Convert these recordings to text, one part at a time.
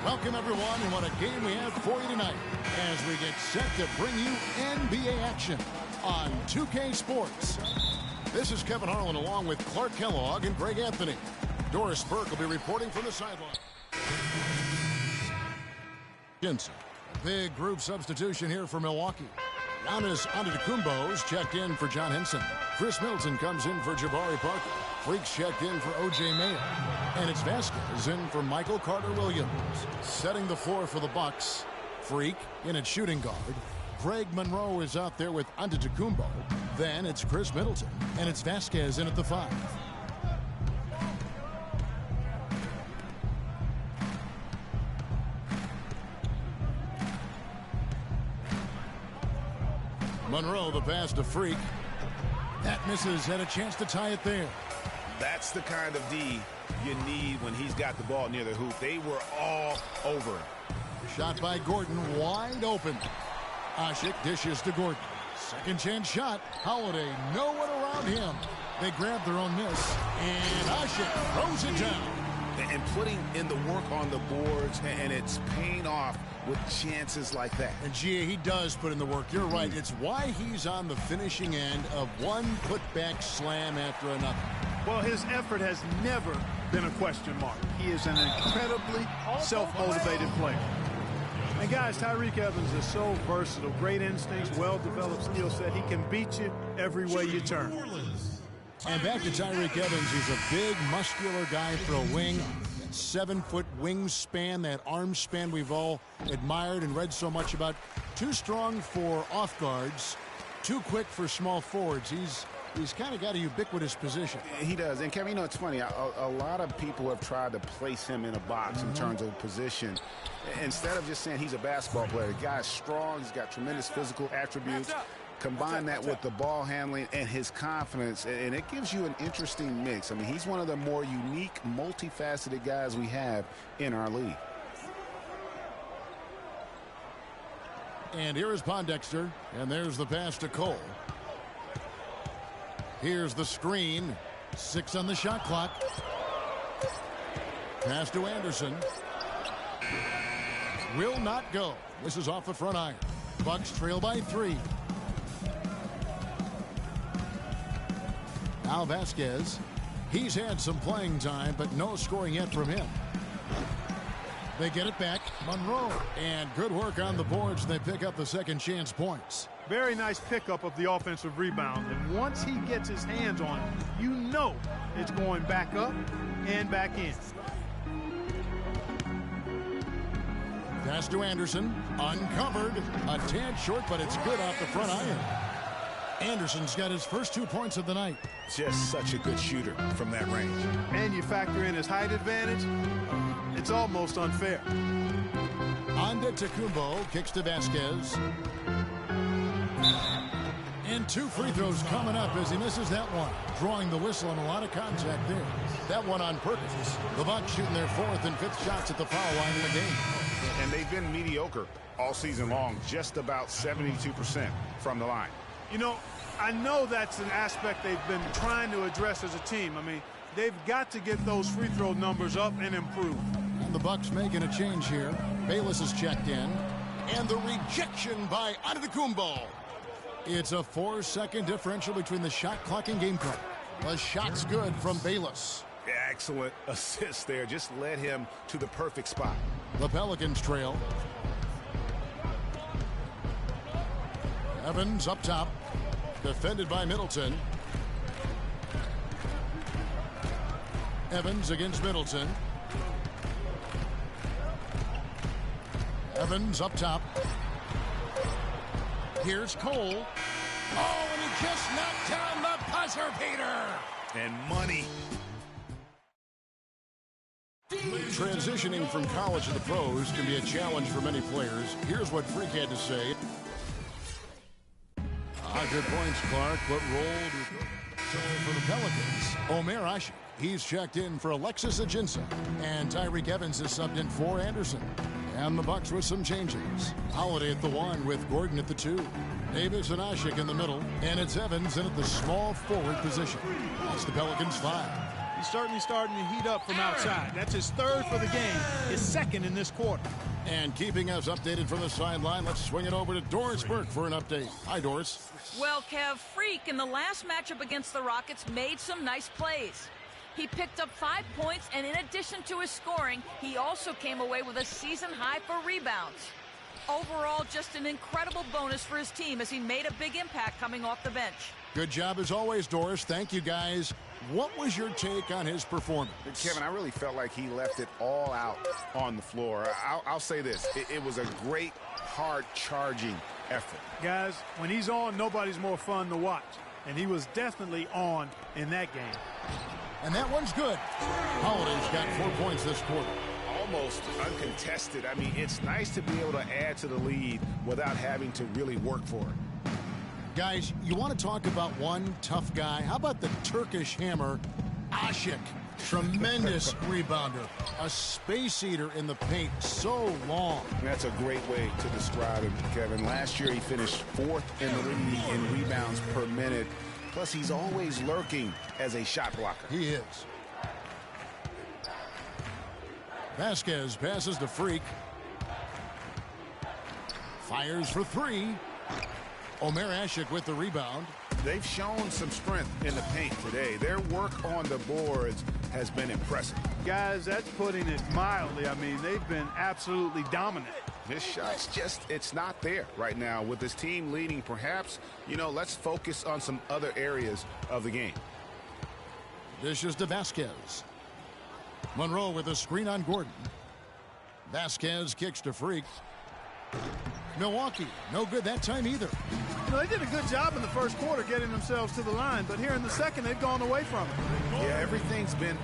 Welcome, everyone, and what a game we have for you tonight as we get set to bring you NBA action on 2K Sports. This is Kevin Harlan along with Clark Kellogg and Greg Anthony. Doris Burke will be reporting from the sideline. Big group substitution here for Milwaukee. Giannis Antetokounmpo's checked in for John Henson. Chris Middleton comes in for Jabari Parker. Freak's checked in for O.J. Mayo. And it's Vasquez in for Michael Carter-Williams. Setting the floor for the Bucks. Freak in at shooting guard. Greg Monroe is out there with Antetokounmpo. Then it's Chris Middleton. And it's Vasquez in at the 5. Monroe, the pass to Freak. That misses, had a chance to tie it there. That's the kind of D you need when he's got the ball near the hoop. They were all over him. Shot by Gordon, wide open. Asik dishes to Gordon. Second chance shot. Holiday, no one around him. They grab their own miss, and Asik throws it down. And putting in the work on the boards, and it's paying off with chances like that. And Gia, he does put in the work. You're right. It's why he's on the finishing end of one putback slam after another. Well, his effort has never been a question mark. He is an incredibly self-motivated player. And guys, Tyreke Evans is so versatile. Great instincts, well-developed skill set. He can beat you every way you turn. And back to Tyreke Evans. He's a big, muscular guy for a wing. 7-foot wingspan, that arm span we've all admired and read so much about. Too strong for off guards, too quick for small forwards. He's kind of got a ubiquitous position. He does. And Kevin, you know, it's funny. A lot of people have tried to place him in a box in terms of position. Instead of just saying he's a basketball player, the guy's strong. He's got tremendous physical attributes. Combine that with the ball handling and his confidence, and it gives you an interesting mix. I mean, he's one of the more unique, multifaceted guys we have in our league. And here is Pondexter, and there's the pass to Cole. Here's the screen. 6 on the shot clock. Pass to Anderson. Will not go. This is off the front iron. Bucks trail by 3. Now Vasquez. He's had some playing time, but no scoring yet from him. They get it back. Monroe. And good work on the boards. They pick up the second chance points. Very nice pickup of the offensive rebound. And once he gets his hands on it, you know it's going back up and back in. Pass to Anderson. Uncovered. A tad short, but it's good off the front iron. Anderson's got his first 2 points of the night. Just such a good shooter from that range. And you factor in his height advantage, it's almost unfair. Antetokounmpo kicks to Vasquez. And 2 free throws coming up as he misses that one. Drawing the whistle and a lot of contact there. That one on purpose. The Bucks shooting their 4th and 5th shots at the foul line in the game. And they've been mediocre all season long, just about 72% from the line. You know, I know that's an aspect they've been trying to address as a team. I mean, they've got to get those free throw numbers up and improve. And the Bucks making a change here. Bayless is checked in. And the rejection by Antetokounmpo. It's a 4-second differential between the shot clock and game clock. The shot's good from Bayless. Excellent assist there. Just led him to the perfect spot. The Pelicans trail. Evans up top. Defended by Middleton. Evans against Middleton. Evans up top. Here's Cole. Oh, and he just knocked down the buzzer beater. And money. Transitioning from college to the pros can be a challenge for many players. Here's what Freak had to say. Good points, Clark. What role do you so for the Pelicans? Omer Asik. He's checked in for Alexis Ajinça. And Tyreke Evans is subbed in for Anderson. And the Bucks with some changes. Holiday at the 1 with Gordon at the 2. Davis and Asik in the middle. And it's Evans in at the small forward position. That's the Pelicans 5. He's certainly starting to heat up from outside. That's his third for the game, his second in this quarter. And keeping us updated from the sideline, let's swing it over to Doris Burke for an update. Hi, Doris. Well, Kev, Freak in the last matchup against the Rockets made some nice plays. He picked up 5 points, and in addition to his scoring, he also came away with a season high for rebounds. Overall, just an incredible bonus for his team as he made a big impact coming off the bench. Good job as always, Doris. Thank you, guys. What was your take on his performance? Kevin, I really felt like he left it all out on the floor. I'll say this. It was a great, hard-charging effort. Guys, when he's on, nobody's more fun to watch. And he was definitely on in that game. And that one's good. Holiday's got 4 points this quarter. Almost uncontested. I mean, it's nice to be able to add to the lead without having to really work for it. Guys, you want to talk about one tough guy? How about the Turkish hammer, Ashik? Tremendous rebounder. A space eater in the paint, so long. That's a great way to describe him, Kevin. Last year he finished 4th in the league in rebounds per minute. Plus, he's always lurking as a shot blocker. He is. Vasquez passes to Freak. Fires for 3. Omer Ashik with the rebound. They've shown some strength in the paint today. Their work on the boards has been impressive. Guys, that's putting it mildly. I mean, they've been absolutely dominant. His shot's just, it's not there right now. With his team leading, perhaps, let's focus on some other areas of the game. Dishes to Vasquez. Monroe with a screen on Gordon. Vasquez kicks to Freak. Milwaukee, no good that time either. They did a good job in the first quarter getting themselves to the line, but here in the second, they've gone away from it. Yeah, everything's been...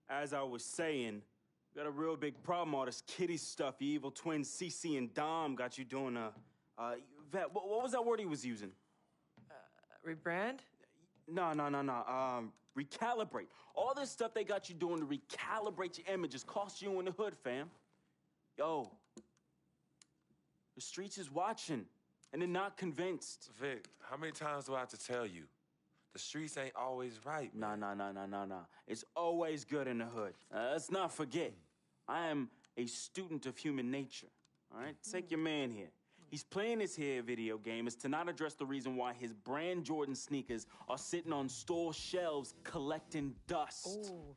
As I was saying, got a real big problem. All this kitty stuff, you evil twins, CC and Dom got you doing Vet, what was that word he was using? Rebrand? No. Recalibrate. All this stuff they got you doing to recalibrate your images cost you in the hood, fam. Yo, the streets is watching, and they're not convinced. Vic, how many times do I have to tell you? The streets ain't always right. Nah. It's always good in the hood. Let's not forget, I am a student of human nature. All right? Take your man here. He's playing this here video game is to not address the reason why his brand Jordan sneakers are sitting on store shelves collecting dust. Ooh.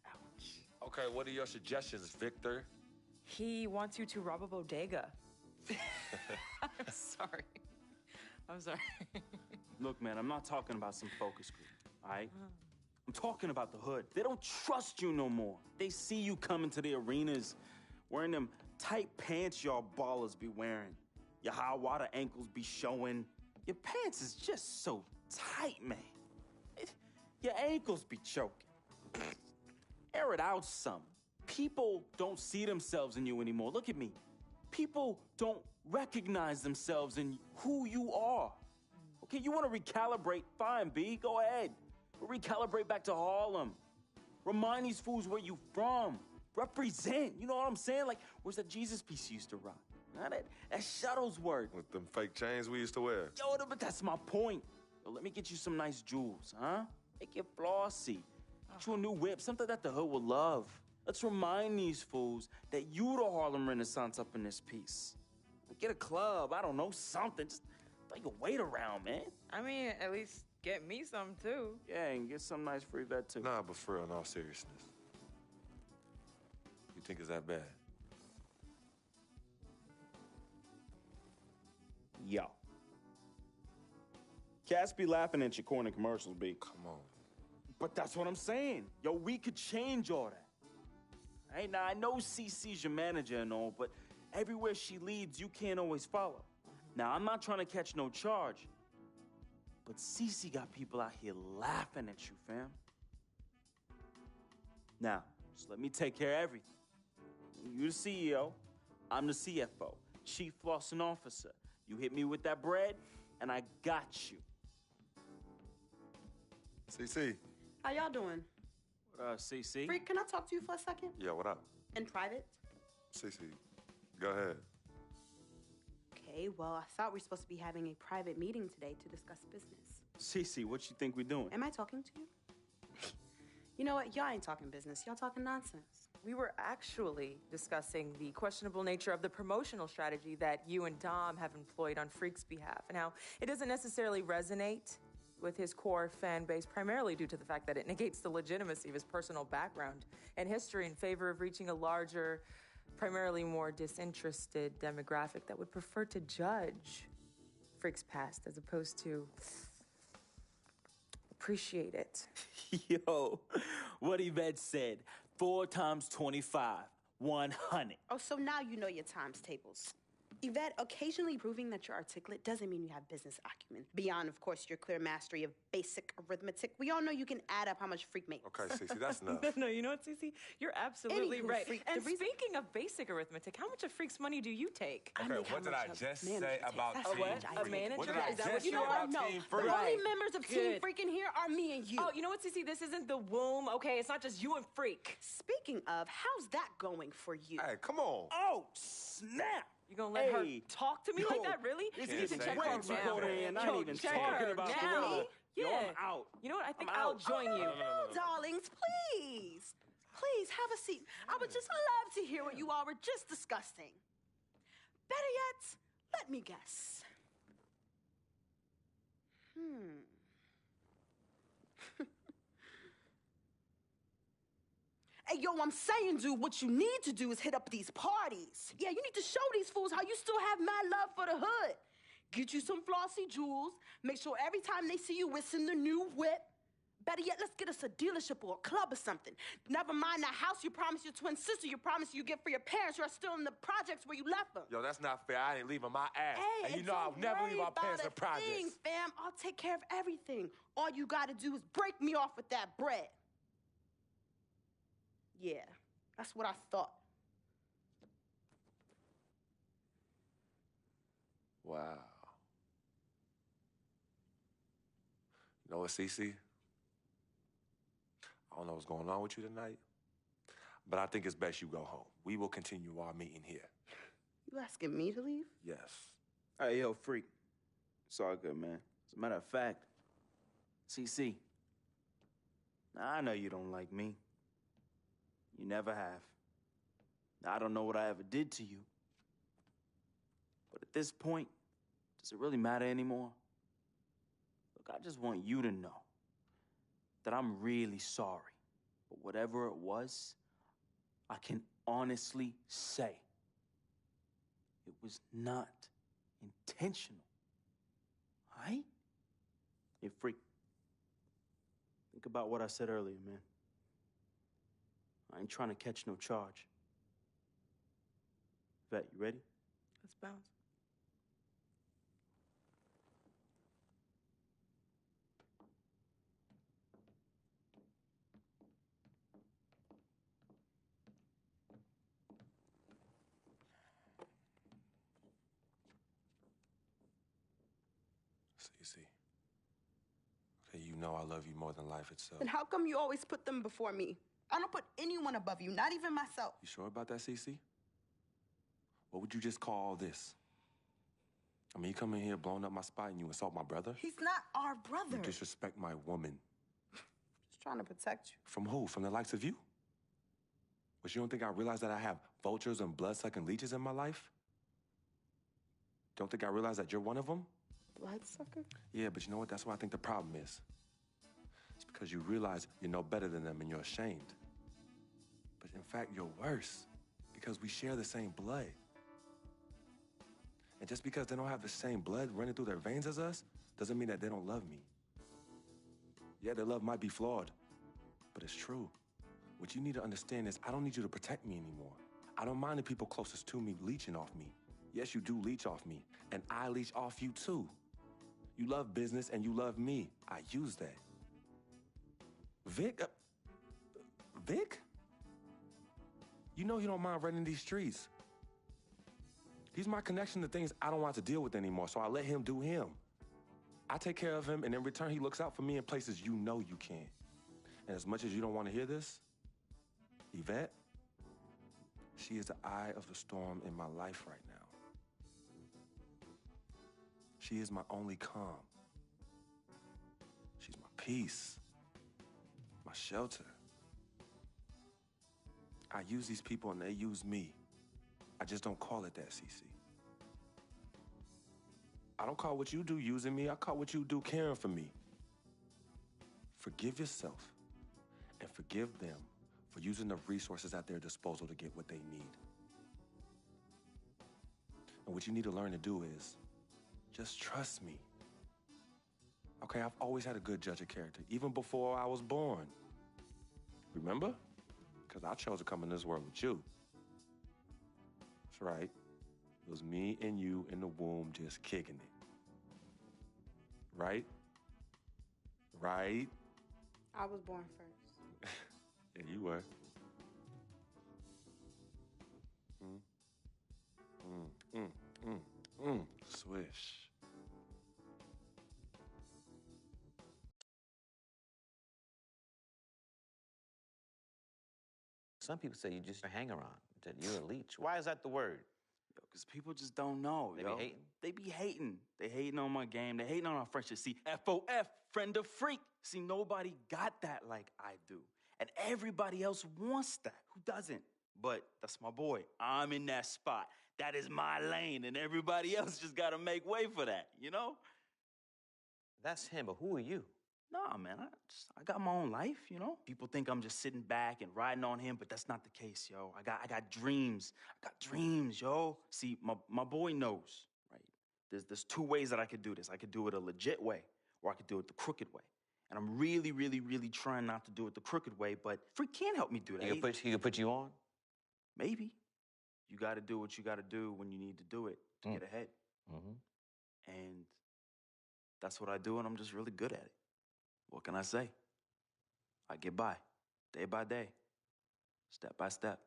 Ouch. Okay, what are your suggestions, Victor? He wants you to rob a bodega. I'm sorry. Look, man, I'm not talking about some focus group, all right? I'm talking about the hood. They don't trust you no more. They see you coming to the arenas wearing them tight pants y'all ballers be wearing. Your high water ankles be showing. Your pants is just so tight, man. Your ankles be choking. Air it out some. People don't see themselves in you anymore. Look at me. People don't recognize themselves in who you are. Okay, you want to recalibrate? Fine, B, go ahead. But recalibrate back to Harlem. Remind these fools where you from. Represent, you know what I'm saying? Like, where's that Jesus piece you used to rock? Now that Shuttlesworth. With them fake chains we used to wear. Yo, but that's my point. Yo, let me get you some nice jewels, huh? Make it flossy. Get you a new whip, something that the hood will love. Let's remind these fools that you the Harlem Renaissance up in this piece. Get a club, I don't know, something. Just throw your weight around, man. I mean, at least get me some, too. Yeah, and get some nice free vet, too. Nah, but for real, in all seriousness. You think it's that bad? Yo. Cats be laughing at your corny commercials, B. Come on. But that's what I'm saying. Yo, we could change all that. Right? Now, I know CC's your manager and all, but everywhere she leads, you can't always follow. Now, I'm not trying to catch no charge, but CC got people out here laughing at you, fam. Now, just let me take care of everything. You the CEO, I'm the CFO, Chief Flossing Officer. You hit me with that bread, and I got you. CC. How y'all doing? CC? Freak, can I talk to you for a second? Yeah, what up? In private? CC, go ahead. Okay, well, I thought we were supposed to be having a private meeting today to discuss business. CC, what you think we're doing? Am I talking to you? You know what? Y'all ain't talking business. Y'all talking nonsense. We were actually discussing the questionable nature of the promotional strategy that you and Dom have employed on Freak's behalf, and how it doesn't necessarily resonate with his core fan base, primarily due to the fact that it negates the legitimacy of his personal background and history in favor of reaching a larger, primarily more disinterested demographic that would prefer to judge Freak's past as opposed to appreciate it. Yo, what Yvette said, 4 times 25, 100. Oh, so now you know your times tables. Yvette, occasionally proving that you're articulate doesn't mean you have business acumen. Beyond, of course, your clear mastery of basic arithmetic, we all know you can add up how much Freak makes. Okay, CC, that's enough. No, you know what, Cece? You're absolutely Anywho, right. Freak, And the reason- speaking of basic arithmetic, how much of Freak's money do you take? Okay, make how what did much I a just manager say takes. about That's Team what what? I A take. manager? What did I Is that just what say you are? about No, Team the Freak? only members of Team Good. Freak in here are me and you. Oh, you know what, Cece? This isn't the womb, okay? It's not just you and Freak. Speaking of, how's that going for you? Hey, come on. Oh, snap! You gonna let her Hey. talk to me like that, really? It's You need to say check that. her Way too now. cold in, I ain't even Check talking her about now. Gorilla. Yo, Yeah. I'm out. You know what? I think I'm I'll out. join you. No, darlings, please. Please, have a seat. I would just love to hear what you all were just discussing. Better yet, let me guess. Hey, yo, I'm saying, dude, what you need to do is hit up these parties. Yeah, you need to show these fools how you still have mad love for the hood. Get you some flossy jewels. Make sure every time they see you whistling the new whip. Better yet, let's get us a dealership or a club or something. Never mind that house you promised your twin sister you promised you get for your parents who are still in the projects where you left them. Yo, that's not fair. I ain't leaving my ass. Hey, and you and know I'll don't never worry leave our about parents a in projects. thing, fam. I'll take care of everything. All you gotta do is break me off with that bread. Yeah, that's what I thought. Wow. You know what, CC? I don't know what's going on with you tonight, but I think it's best you go home. We will continue our meeting here. You asking me to leave? Yes. Hey, yo, Freak. It's all good, man. As a matter of fact, CC, I know you don't like me. You never have. I don't know what I ever did to you. But at this point, does it really matter anymore? Look, I just want you to know that I'm really sorry. But whatever it was, I can honestly say it was not intentional. All right? Hey, Freak. Think about what I said earlier, man. I ain't trying to catch no charge. Vet, you ready? Let's bounce. CC. Okay, you know I love you more than life itself. Then how come you always put them before me? I don't put anyone above you, not even myself. You sure about that, CC? What would you just call all this? I mean, you come in here blowing up my spot and you insult my brother? He's not our brother. You disrespect my woman. Just trying to protect you. From who? From the likes of you? But you don't think I realize that I have vultures and blood-sucking leeches in my life? Don't think I realize that you're one of them? Bloodsucker? Yeah, but you know what? That's what I think the problem is. It's because you realize you're no better than them and you're ashamed. But in fact, you're worse because we share the same blood. And just because they don't have the same blood running through their veins as us, doesn't mean that they don't love me. Yeah, their love might be flawed, but it's true. What you need to understand is I don't need you to protect me anymore. I don't mind the people closest to me leeching off me. Yes, you do leech off me, and I leech off you too. You love business and you love me. I use that. Vic? Vic? You know he don't mind running these streets. He's my connection to things I don't want to deal with anymore, so I let him do him. I take care of him, and in return, he looks out for me in places you know you can't. And as much as you don't want to hear this, Yvette, she is the eye of the storm in my life right now. She is my only calm. She's my peace, my shelter. I use these people and they use me. I just don't call it that, CC. I don't call what you do using me. I call what you do caring for me. Forgive yourself and forgive them for using the resources at their disposal to get what they need. And what you need to learn to do is just trust me. Okay, I've always had a good judge of character, even before I was born. Remember? Because I chose to come in this world with you. That's right. It was me and you in the womb just kicking it. Right? Right? I was born first. Yeah, you were. Swish. Some people say you just a hanger-on, that you're a leech. Why is that the word? Because people just don't know, They yo. be hating? They be hating. They hating on my game. They hating on our friendship. See, FOF, friend of freak. See, nobody got that like I do. And everybody else wants that. Who doesn't? But that's my boy. I'm in that spot. That is my lane, and everybody else just got to make way for that, you know? That's him, but who are you? Nah, man, I got my own life, you know? People think I'm just sitting back and riding on him, but that's not the case, yo. I got dreams. I got dreams, yo. See, my boy knows, right? There's two ways that I could do this. I could do it a legit way, or I could do it the crooked way. And I'm really, really, really trying not to do it the crooked way, but Freak can't help me do that. He could put you on? Maybe. You got to do what you got to do when you need to do it to get ahead. Mm-hmm. And that's what I do, and I'm just really good at it. What can I say? I get by, day by day, step by step.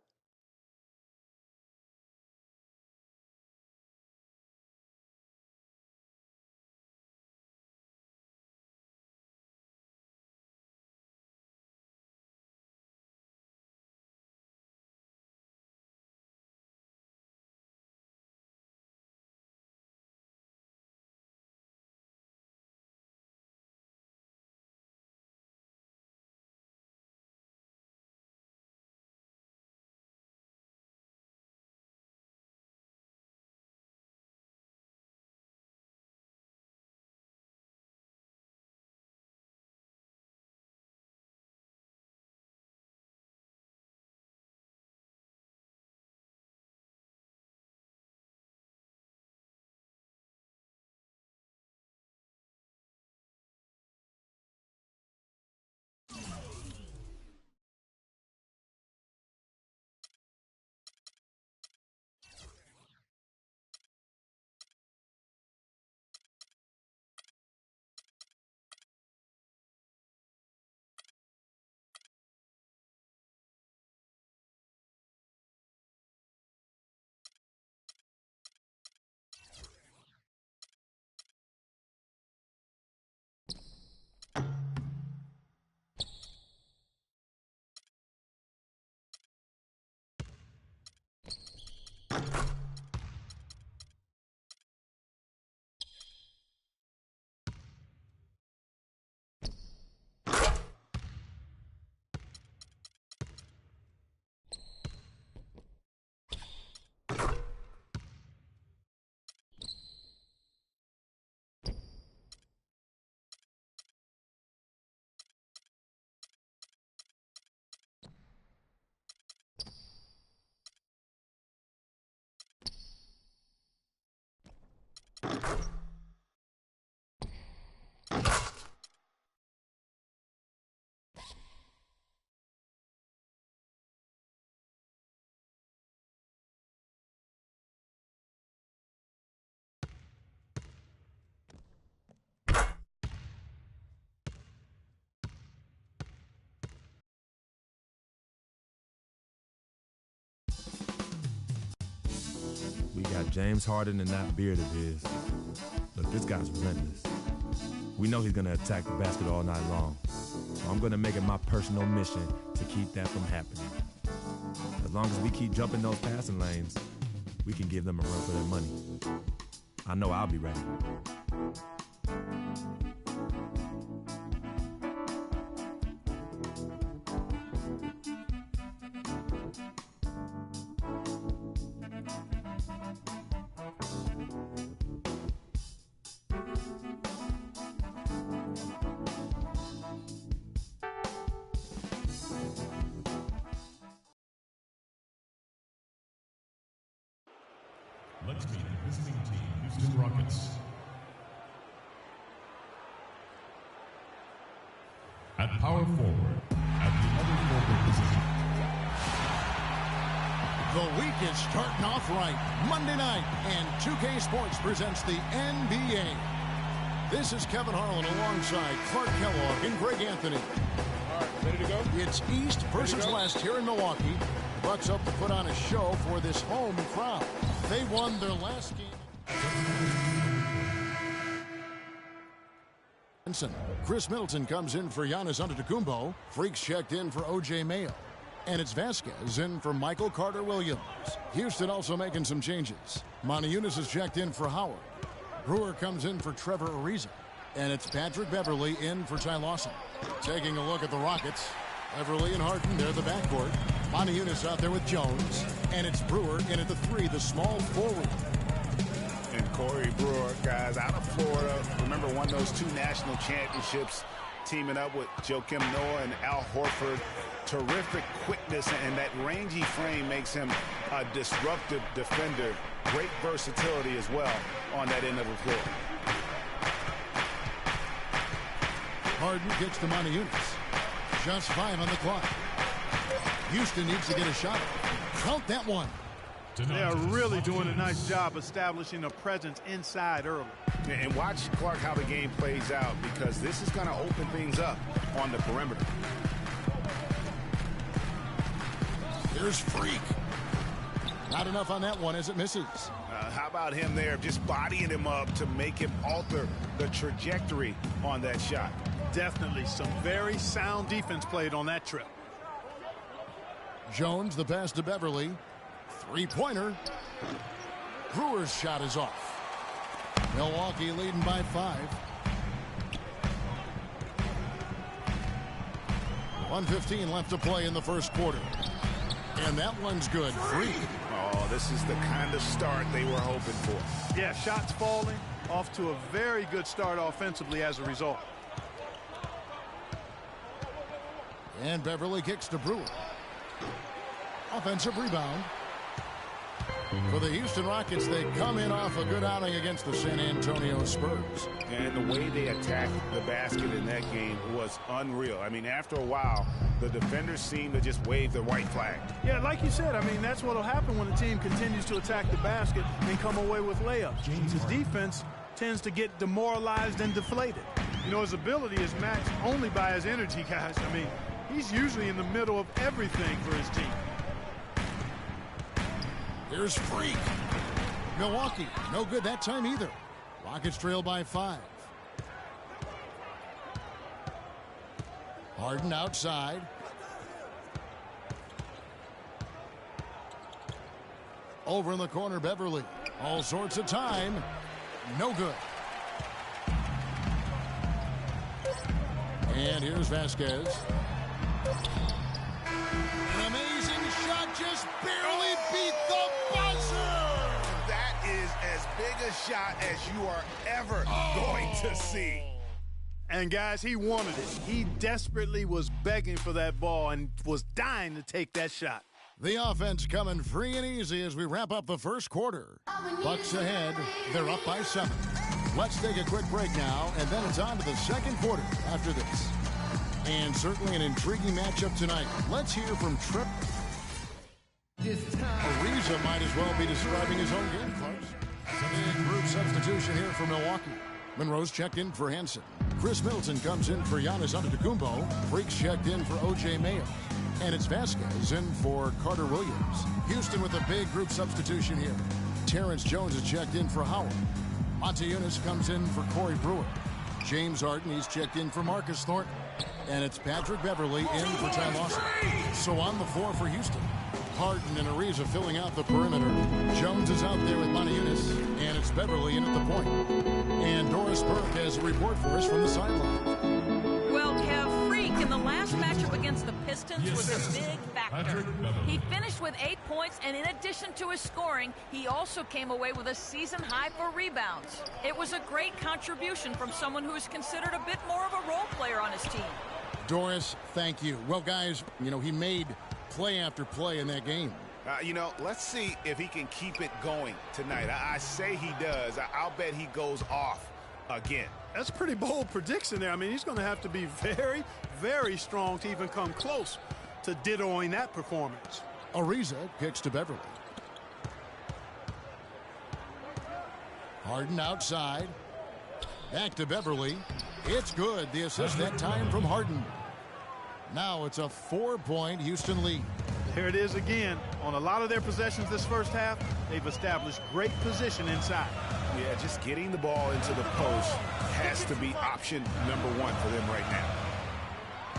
got James Harden and that beard of his. Look, this guy's relentless. We know he's going to attack the basket all night long. So I'm going to make it my personal mission to keep that from happening. As long as we keep jumping those passing lanes, we can give them a run for their money. I know I'll be ready. Let's meet the visiting team, Houston Rockets. At power forward, at the other forward position. The week is starting off right. Monday night, and 2K Sports presents the NBA. This is Kevin Harlan alongside Clark Kellogg and Greg Anthony. All right, ready to go? It's East versus West here in Milwaukee. The Bucks hope to put on a show for this home crowd. They won their last game. Chris Middleton comes in for Giannis Antetokounmpo. Freaks checked in for O.J. Mayo. And it's Vasquez in for Michael Carter-Williams. Houston also making some changes. Moniunas is checked in for Howard. Brewer comes in for Trevor Ariza. And it's Patrick Beverley in for Ty Lawson. Taking a look at the Rockets. Beverley and Harden, they're the backcourt. Moniunas out there with Jones. And it's Brewer in at the 3, the small forward. And Corey Brewer, guys, out of Florida. Remember, won those 2 national championships, teaming up with Joakim Noah and Al Horford. Terrific quickness, and that rangy frame makes him a disruptive defender. Great versatility as well on that end of the floor. Harden gets to Moniunas. Just 5 on the clock. Houston needs to get a shot. Count that one. They are really doing a nice job establishing a presence inside early. And watch, Clark, how the game plays out, because this is going to open things up on the perimeter. Here's Freak. Not enough on that one as it misses. How about him there, just bodying him up to make him alter the trajectory on that shot? Definitely some very sound defense played on that trip. Jones, the pass to Beverley. Three-pointer. Brewer's shot is off. Milwaukee leading by 5. 1:15 left to play in the first quarter. And that one's good. Free. Oh, this is the kind of start they were hoping for. Yeah, shots falling. Off to a very good start offensively as a result. And Beverley kicks to Brewer. Offensive rebound. For the Houston Rockets, they come in off a good outing against the San Antonio Spurs. And the way they attacked the basket in that game was unreal. I mean, after a while, the defenders seemed to just wave the white flag. Yeah, like you said, I mean, that's what will happen when the team continues to attack the basket and come away with layups. The defense tends to get demoralized and deflated. You know, his ability is matched only by his energy, guys. I mean, he's usually in the middle of everything for his team. Here's Freak. Milwaukee, no good that time either. Rockets trail by 5. Harden outside. Over in the corner, Beverley. All sorts of time. No good. And here's Vasquez. An amazing shot, just barely beat the buzzer. That is as big a shot as you are ever going to see. And guys, he wanted it. He desperately was begging for that ball and was dying to take that shot. The offense coming free and easy as we wrap up the first quarter. Bucks ahead. They're up by 7. Let's take a quick break now, and then it's on to the second quarter after this. And certainly an intriguing matchup tonight. Let's hear from Trip. Ariza might as well be describing his own game, folks. Big group substitution here for Milwaukee. Monroe's checked in for Hansen. Chris Middleton comes in for Giannis Antetokounmpo. Freaks checked in for O.J. Mayo. And it's Vasquez in for Carter-Williams. Houston with a big group substitution here. Terrence Jones has checked in for Howard. Monte Eunice comes in for Corey Brewer. James Harden, he's checked in for Marcus Thornton. And it's Patrick Beverly in for Ty Lawson. So on the floor for Houston, Harden and Ariza filling out the perimeter. Jones is out there with Monte Eunice, and it's Beverly in at the point. And Doris Burke has a report for us from the sideline. Well, Kev, Freak in the last matchup against the Pistons was a big factor. He finished with 8 points, and in addition to his scoring, he also came away with a season high for rebounds. It was a great contribution from someone who is considered a bit more of a role player on his team. Doris, thank you. Well, guys, he made play after play in that game. Let's see if he can keep it going tonight. I say he does. I'll bet he goes off again. That's a pretty bold prediction there. I mean, he's going to have to be very, very strong to even come close to dittoing that performance. Ariza kicks to Beverly. Harden outside. Back to Beverly. It's good. The assist that time from Harden. Now it's a 4-point Houston lead. There it is again. On a lot of their possessions this first half, they've established great position inside. Yeah, just getting the ball into the post has to be option number one for them right now.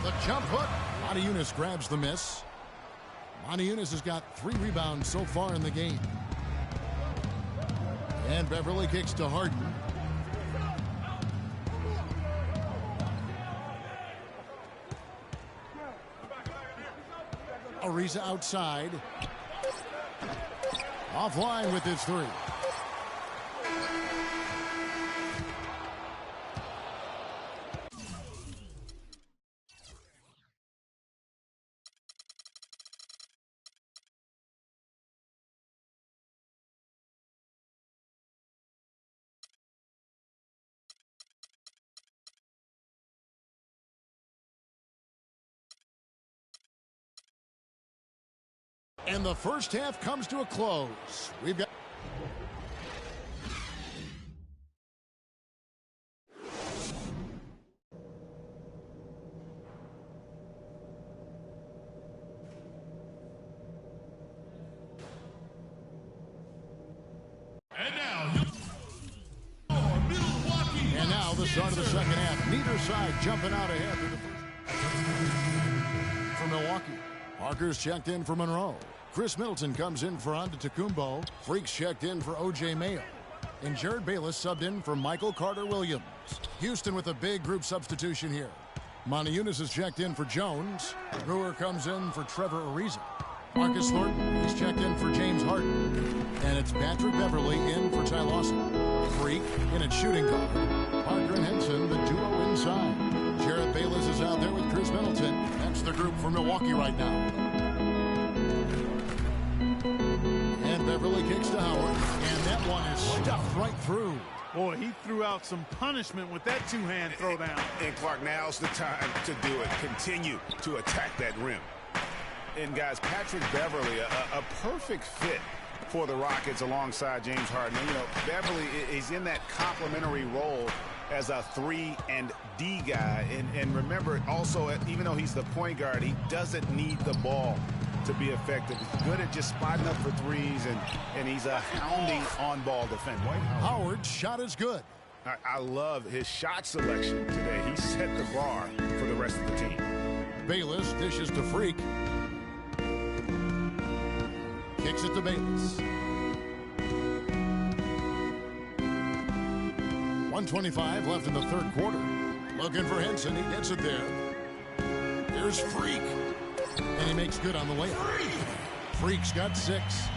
The jump hook. Monte Eunice grabs the miss. Monte Eunice has got 3 rebounds so far in the game. And Beverly kicks to Harden. Ariza outside. Offline with his 3. And the first half comes to a close. We've got... And now the start of the second half. Neither side jumping out ahead through the first. For Milwaukee, Parker's checked in for Monroe. Chris Middleton comes in for Antetokounmpo. Freaks checked in for O.J. Mayo. And Jared Bayless subbed in for Michael Carter-Williams. Houston with a big group substitution here. Monte Eunice is checked in for Jones. Brewer comes in for Trevor Ariza. Marcus Thornton is checked in for James Harden. And it's Patrick Beverly in for Ty Lawson. Freak in at shooting guard. Parker and Henson, the duo inside. Jared Bayless is out there with Chris Middleton. That's the group for Milwaukee right now. And Beverly kicks to Howard. And that one is stuffed right through. Boy, he threw out some punishment with that two-hand throwdown. And Clark, now's the time to do it. Continue to attack that rim. And guys, Patrick Beverly, a perfect fit for the Rockets alongside James Harden. And, Beverly is in that complementary role as a 3 and D guy. And remember, also, even though he's the point guard, he doesn't need the ball to be effective. He's good at just spotting up for threes, and he's a hounding on-ball defender. Howard's shot is good. I love his shot selection today. He set the bar for the rest of the team. Bayless dishes to Freak. Kicks it to Bayless. 1:25 left in the third quarter. Looking for Henson. He gets it there. There's Freak. And he makes good on the layup. Freak's got 6.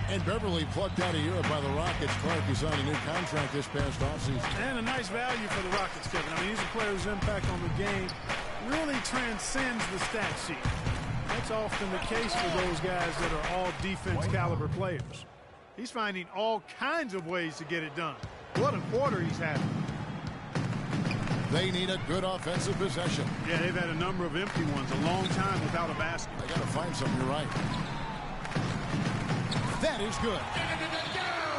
And Beverly plucked out of Europe by the Rockets. Clark, he signed a new contract this past offseason. And a nice value for the Rockets, Kevin. I mean, he's a player whose impact on the game really transcends the stat sheet. That's often the case for those guys that are all defense caliber players. He's finding all kinds of ways to get it done. What a quarter he's having. They need a good offensive possession. Yeah, they've had a number of empty ones, a long time without a basket. They got to find something, you're right. That is good.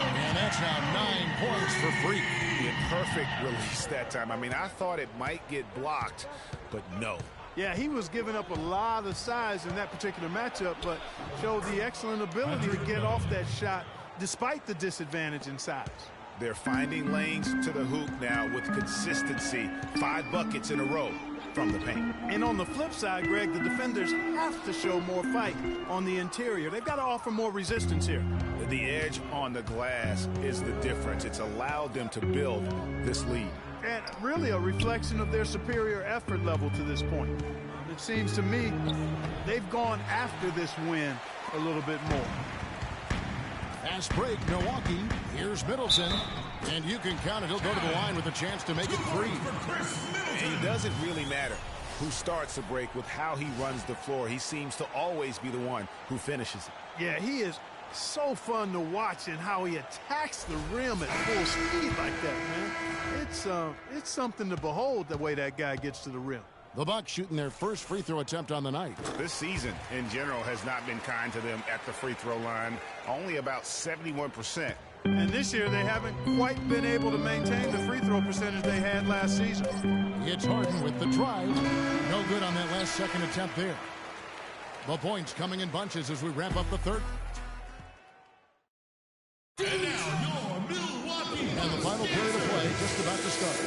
And that's now 9 points for Freak. Yeah, perfect release that time. I mean, I thought it might get blocked, but no. Yeah, he was giving up a lot of size in that particular matchup, but showed the excellent ability to get off that shot despite the disadvantage in size. They're finding lanes to the hoop now with consistency. 5 buckets in a row from the paint. And on the flip side, Greg, the defenders have to show more fight on the interior. They've got to offer more resistance here. The edge on the glass is the difference. It's allowed them to build this lead. And really a reflection of their superior effort level to this point. It seems to me they've gone after this win a little bit more. Fast break, Milwaukee. Here's Middleton. And you can count it. He'll go to the line with a chance to make it 3. It doesn't really matter who starts the break with how he runs the floor. He seems to always be the one who finishes it. Yeah, he is so fun to watch and how he attacks the rim at full speed like that, man. It's something to behold the way that guy gets to the rim. The Bucks shooting their first free throw attempt on the night. This season, in general, has not been kind to them at the free throw line. Only about 71%. And this year, they haven't quite been able to maintain the free throw percentage they had last season. It's Harden with the drive. No good on that last second attempt there. The points coming in bunches as we wrap up the third. And now your Milwaukee. And the final period of play just about to start.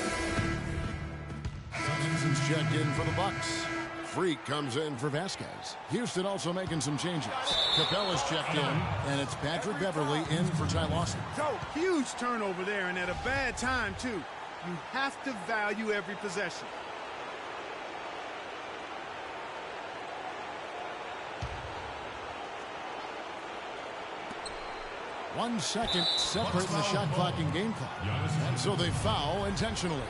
Hutchinson's checked in for the Bucks. Freak comes in for Vasquez. Houston also making some changes. Capella's checked in, and it's Patrick Beverly in for Ty Lawson. So, huge turnover there, and at a bad time, too. You have to value every possession. One second separating the shot clock and game clock. And so they foul intentionally.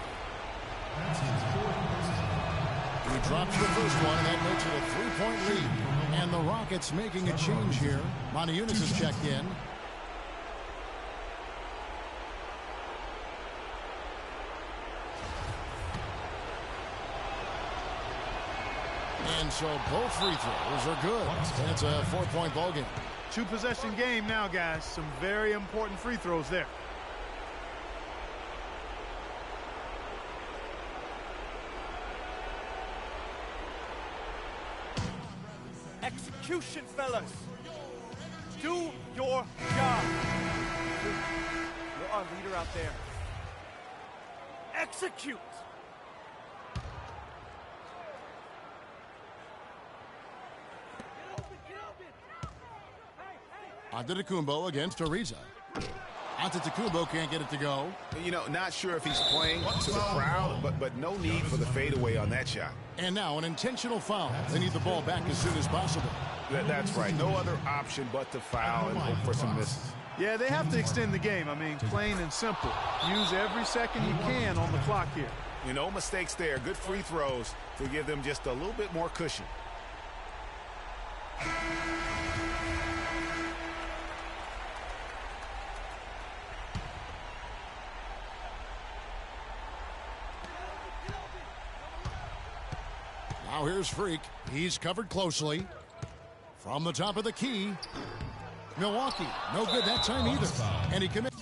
He drops the first one, and that makes it a 3-point lead. And the Rockets making a change here. Moniunas has checked in. And so both free throws are good. And it's a 4-point ball game. 2-possession game now, guys. Some very important free throws there. Execution, fellas. Do your job. You're our leader out there. Execute. Antetokounmpo against Ariza. Antetokounmpo can't get it to go. You know, not sure if he's playing to the crowd, but no need for the fadeaway on that shot. And now an intentional foul. They need the ball back as soon as possible. That's right. No other option but to foul and hope for some misses. Yeah, they have to extend the game. I mean, plain and simple. Use every second you can on the clock here. No mistakes there. Good free throws to give them just a little bit more cushion. Now here's Freak. He's covered closely. From the top of the key. Milwaukee, no good that time either. And he commits.